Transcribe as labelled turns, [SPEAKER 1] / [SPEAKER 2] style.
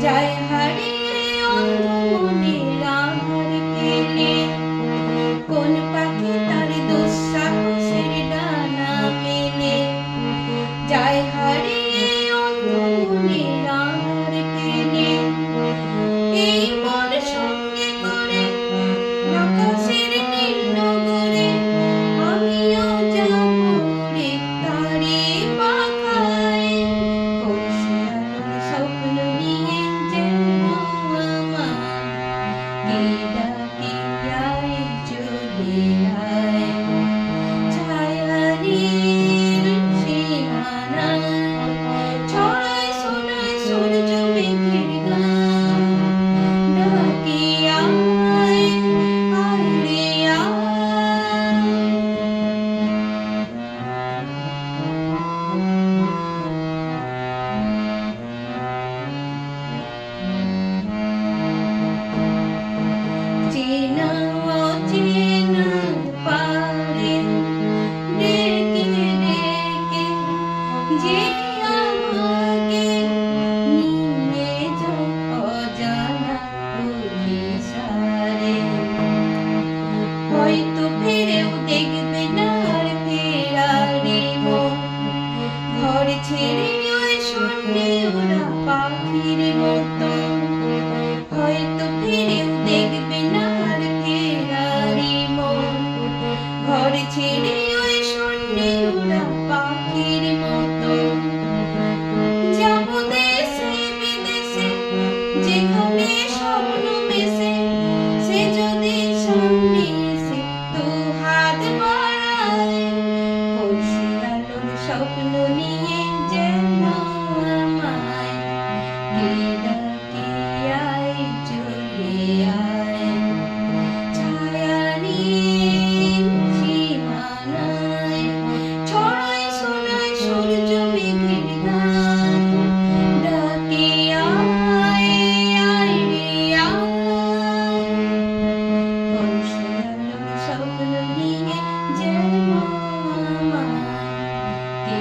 [SPEAKER 1] যায় হারিয়ে অন্ধ মনের আধার কেড়ে। কোন পাখি তার দুঃসাহসের ডানা মেলে যায় হারিয়ে অন্ধ মনের আধার কেড়ে। এই মন সঙ্গে করে আকাশের নীল নগরে আমিও যাব রে তারি পাখায়। পৌঁছে আলোর স্বপ্ন নিয়ে যেন আমার কে ডাকে আয় চলে আয়। ছায়ানীল সীমানায় ছড়ায় শোনায় সূর্য মেঘের গান। ডাকে আয় আয় রে আয়। চেনা অচেনা পারে ডেকে ডেকে যে আমাকে নিয়ে যায় অজানা অভিসারে। হয়তো ফিরেও দেখবে না আর ফেরারি মন, ঘর ছেড়ে ওই শূন্যে ওরা পাখির মতো। হয়তো ফিরেও দেখবে না আর ফেরারি মন, ঘর ছেড়ে ওই শূন্যে ওরা পাখির মতো। যাব দেশে বিদেশে যেখানে স্বপ্ন মেশে, সে যদি সামনে এসে দু হাত বাড়ায়। পৌঁছে আলোর স্বপ্ন নিয়ে যেন আমায় কে ডাকে আয় চলে আয়। ছায়ানীল সীমানায় ছড়ায় শোনায় সূর্য মেঘের গান। ডাকে আয় আয় রে আয়। পৌঁছে আলোর স্বপ্ন নিয়ে যেন আমায় কে